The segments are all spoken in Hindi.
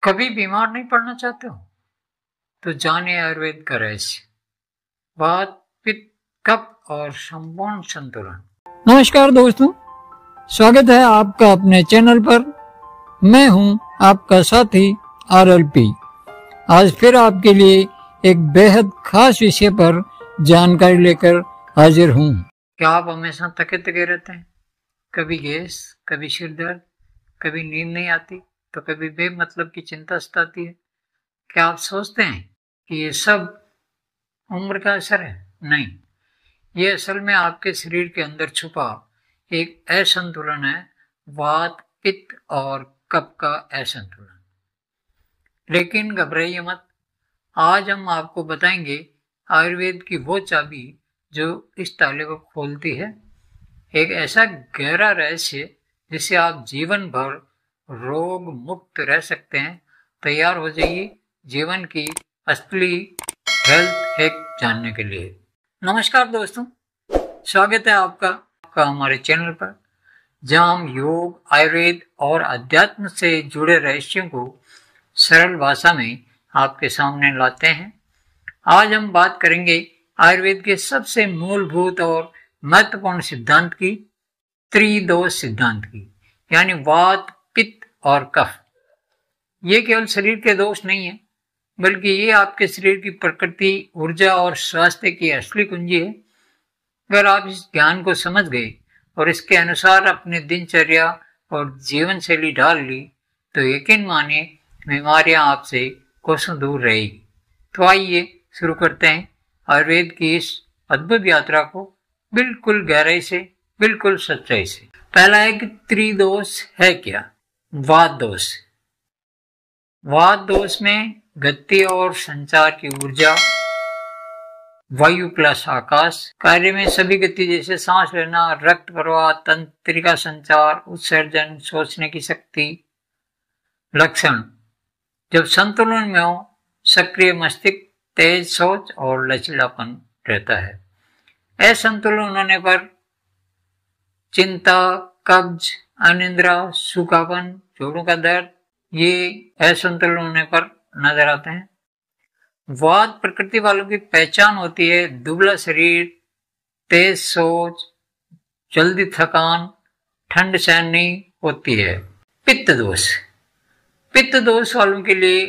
कभी बीमार नहीं पड़ना चाहते हो तो जानिए आयुर्वेद का रहस्य। वात, पित्त, कफ और संपूर्ण संतुलन। नमस्कार दोस्तों, स्वागत है आपका अपने चैनल पर। मैं हूं आपका साथी RLP। आज फिर आपके लिए एक बेहद खास विषय पर जानकारी लेकर हाजिर हूं। क्या आप हमेशा थके थके रहते हैं? कभी गैस, कभी सिर दर्द, कभी नींद नहीं आती तो कभी बेमतलब की चिंता सताती है। क्या आप सोचते हैं कि ये सब उम्र का असर है? नहीं, ये असल में आपके शरीर के अंदर छुपा एक असंतुलन है। वात, पित्त और कफ का असंतुलन। लेकिन घबराइए मत, आज हम आपको बताएंगे आयुर्वेद की वो चाबी जो इस ताले को खोलती है। एक ऐसा गहरा रहस्य जिससे आप जीवन भर रोग मुक्त रह सकते हैं। तैयार हो जाइए जीवन की असली हेल्थ हैक जानने के लिए। नमस्कार दोस्तों, स्वागत है आपका हमारे चैनल पर, जहां हम योग, आयुर्वेद और अध्यात्म से जुड़े रहस्यों को सरल भाषा में आपके सामने लाते हैं। आज हम बात करेंगे आयुर्वेद के सबसे मूलभूत और महत्वपूर्ण सिद्धांत की, त्रिदोष सिद्धांत की, यानी वात, पित्त और कफ। ये केवल शरीर के दोष नहीं है, बल्कि ये आपके शरीर की प्रकृति, ऊर्जा और स्वास्थ्य की असली कुंजी है। अगर आप इस ज्ञान को समझ गए और इसके अनुसार अपनी दिनचर्या और जीवन शैली ढाल ली तो यकीन मानिए बीमारियां आपसे कोसों दूर रहेगी। तो आइए शुरू करते हैं आयुर्वेद की इस अद्भुत यात्रा को बिल्कुल गहराई से, बिल्कुल सच्चाई से। पहला है कि त्रिदोष है क्या? वात दोष। वात दोष में गति और संचार की ऊर्जा, वायु प्लस आकाश, कार्य में सभी गति जैसे सांस लेना, रक्त प्रवाह, तंत्रिका संचार, उत्सर्जन, सोचने की शक्ति। लक्षण: जब संतुलन में हो, सक्रिय मस्तिष्क, तेज सोच और लचीलापन रहता है। असंतुलन होने पर चिंता, कब्ज, अनिद्रा, सूखापन, जोड़ों का दर्द, ये असंतुलन होने पर नजर आते हैं। वात प्रकृति वालों की पहचान होती है: दुबला शरीर, तेज सोच, जल्दी थकान, ठंड सहन नहीं होती है। पित्त दोष। पित्त दोष वालों के लिए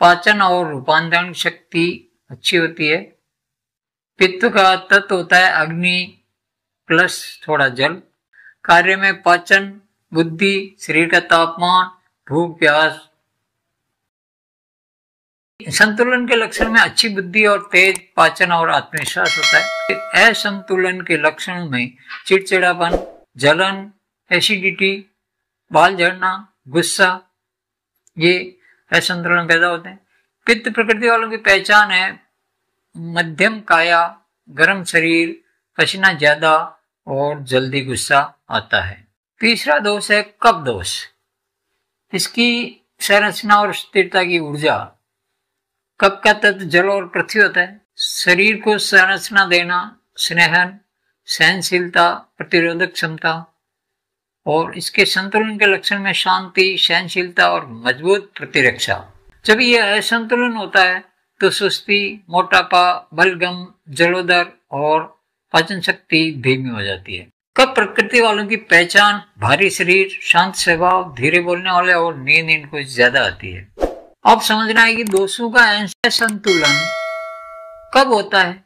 पाचन और रूपांतरण शक्ति अच्छी होती है। पित्त का तत्व होता है अग्नि प्लस थोड़ा जल। कार्य में पाचन, बुद्धि, शरीर का तापमान, भूख, प्यास। संतुलन के लक्षण में अच्छी बुद्धि और तेज पाचन और आत्मविश्वास होता है। असंतुलन के लक्षणों में चिड़चिड़ापन, जलन, एसिडिटी, बाल झड़ना, गुस्सा, ये असंतुलन पैदा होते हैं। पित्त प्रकृति वालों की पहचान है मध्यम काया, गर्म शरीर, पसीना ज्यादा और जल्दी गुस्सा आता है। तीसरा दोष है कफ दोष। इसकी संरचना और स्थिरता की ऊर्जा। कफ का तत्व जल और पृथ्वी होता है। शरीर को संरचना देना, स्नेहन, सहनशीलता, प्रतिरोधक क्षमता। और इसके संतुलन के लक्षण में शांति, सहनशीलता और मजबूत प्रतिरक्षा। जब यह असंतुलन होता है तो सुस्ती, मोटापा, बलगम, जलोदर और पाचन शक्ति धीमी हो जाती है। कफ प्रकृति वालों की पहचान भारी शरीर, शांत स्वभाव, धीरे बोलने वाले और नींद इनको ज्यादा आती है। अब समझना है कि दोषों का असंतुलन कब होता है।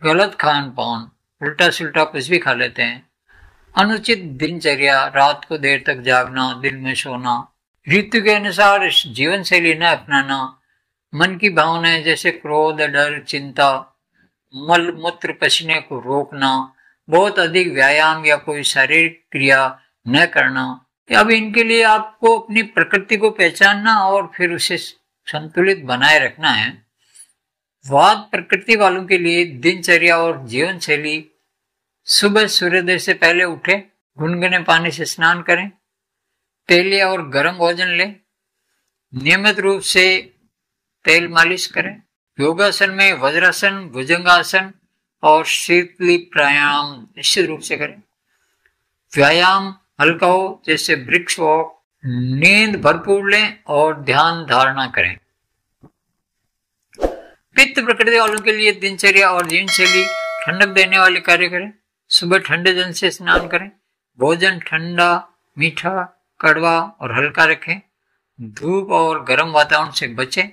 गलत खान पान, उल्टा सुल्टा कुछ भी खा लेते हैं। अनुचित दिनचर्या, रात को देर तक जागना, दिन में सोना, ऋतु के अनुसार जीवन शैली न अपनाना, मन की भावनाएं जैसे क्रोध, डर, चिंता, मल मूत्र पसीने को रोकना, बहुत अधिक व्यायाम या कोई शारीरिक क्रिया न करना। अब इनके लिए आपको अपनी प्रकृति को पहचानना और फिर उसे संतुलित बनाए रखना है। वात प्रकृति वालों के लिए दिनचर्या और जीवन शैली: सुबह सूर्योदय से पहले उठे, गुनगुने पानी से स्नान करें, तेलिए और गर्म भोजन लें, नियमित रूप से तेल मालिश करें। योगासन में वज्रासन, भुजंगासन और शीतली प्राणायाम निश्चित रूप से करें। व्यायाम हल्का हो, जैसे ब्रिक्स वॉक, नींद भरपूर लें और ध्यान धारणा करें। पित्त प्रकृति वालों के लिए दिनचर्या और जीवनशैली ठंडक देने वाले कार्य करें। सुबह ठंडे जल से स्नान करें। भोजन ठंडा, मीठा, कड़वा और हल्का रखें। धूप और गर्म वातावरण से बचें।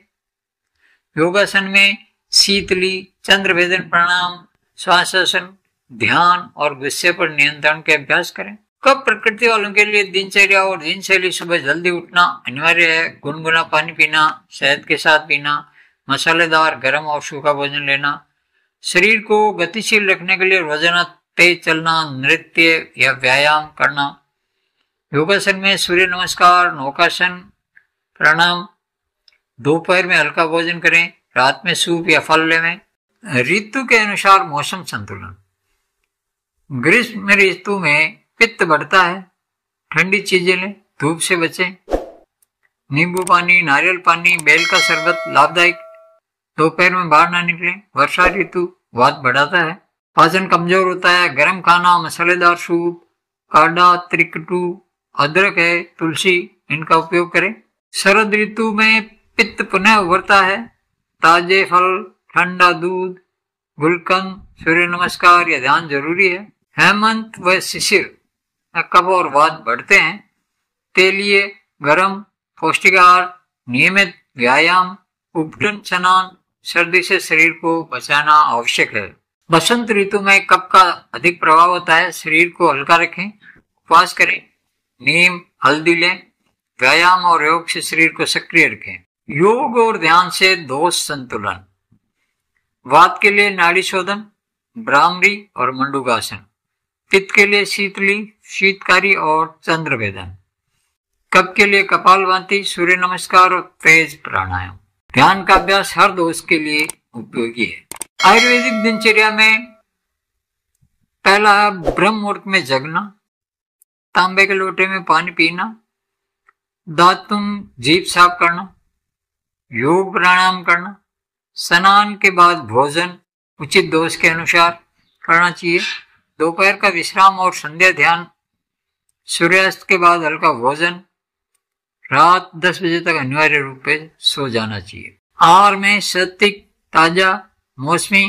योगासन में शीतली, चंद्रभेदन प्राणायाम, श्वासासन, ध्यान और गुस्से पर नियंत्रण के अभ्यास करें। कब प्रकृति वालों के लिए दिनचर्या और जीवनशैली सुबह जल्दी उठना अनिवार्य है। गुनगुना पानी पीना, शहद के साथ पीना, मसालेदार गर्म और सूखा भोजन लेना। शरीर को गतिशील रखने के लिए रोजाना तेज चलना, नृत्य या व्यायाम करना। योगासन में सूर्य नमस्कार, नौकासन, प्राणायाम। दोपहर में हल्का भोजन करें। रात में सूप या फल लें। ऋतु के अनुसार मौसम संतुलन। ग्रीष्म ऋतु में पित्त बढ़ता है। ठंडी चीजें लें, धूप से बचें। नींबू पानी, नारियल पानी, बेल का शरबत लाभदायक। दोपहर में बाहर ना निकलें। वर्षा ऋतु वात बढ़ाता है, पाचन कमजोर होता है। गर्म खाना, मसालेदार सूप, काढ़ा, त्रिकटू, अदरक है, तुलसी, इनका उपयोग करें। शरद ऋतु में पित्त पुनः उभरता है। ताजे फल, ठंडा दूध, गुलकंद, सूर्य नमस्कार या ध्यान जरूरी है। हेमंत व शिशिर में कफ और वात बढ़ते हैं। तेलिए, गर्म, पौष्टिक आहार, नियमित व्यायाम, उपटन स्नान, सर्दी से शरीर को बचाना आवश्यक है। बसंत ऋतु में कफ का अधिक प्रभाव होता है। शरीर को हल्का रखें, उपवास करें, नीम, हल्दी लें। व्यायाम और योग से शरीर को सक्रिय रखें। योग और ध्यान से दोष संतुलन। वात के लिए नाड़ी शोधन, भ्रामरी और मंडूकासन। पित्त के लिए शीतली, शीतकारी और चंद्रभेदन। कफ के लिए कपालभाति, सूर्य नमस्कार और तेज प्राणायाम। ध्यान का अभ्यास हर दोष के लिए उपयोगी है। आयुर्वेदिक दिनचर्या में पहला है ब्रह्म मुहूर्त में जगना, तांबे के लोटे में पानी पीना, दातुन जीभ साफ करना, योग प्राणायाम करना। स्नान के बाद भोजन उचित दोष के अनुसार करना चाहिए। दोपहर का विश्राम और संध्या ध्यान। सूर्यास्त के बाद हल्का भोजन। रात 10 बजे तक अनिवार्य रूप से सो जाना चाहिए। आहार में सात्विक, ताजा, मौसमी।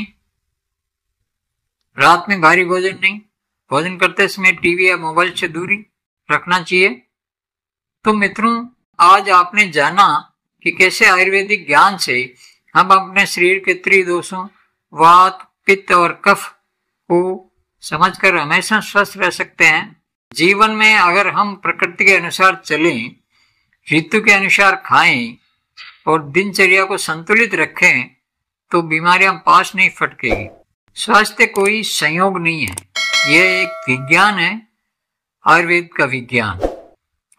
रात में भारी भोजन नहीं। भोजन करते समय टीवी या मोबाइल से दूरी रखना चाहिए। तो मित्रों, आज आपने जाना कि कैसे आयुर्वेदिक ज्ञान से हम अपने शरीर के त्रिदोषों वात, पित्त और कफ को समझकर हमेशा स्वस्थ रह सकते हैं। जीवन में अगर हम प्रकृति के अनुसार चलें, ऋतु के अनुसार खाएं और दिनचर्या को संतुलित रखें तो बीमारियां पास नहीं फटकेगी। स्वास्थ्य कोई संयोग नहीं है, यह एक विज्ञान है, आयुर्वेद का विज्ञान।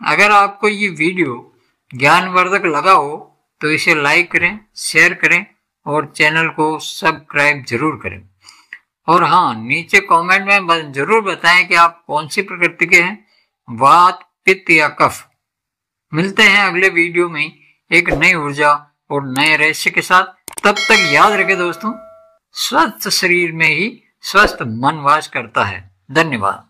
अगर आपको ये वीडियो ज्ञानवर्धक लगा हो तो इसे लाइक करें, शेयर करें और चैनल को सब्सक्राइब जरूर करें। और हाँ, नीचे कमेंट में जरूर बताएं कि आप कौन सी प्रकृति के हैं, वात, पित्त या कफ। मिलते हैं अगले वीडियो में एक नई ऊर्जा और नए रहस्य के साथ। तब तक याद रखें दोस्तों, स्वस्थ शरीर में ही स्वस्थ मन वास करता है। धन्यवाद।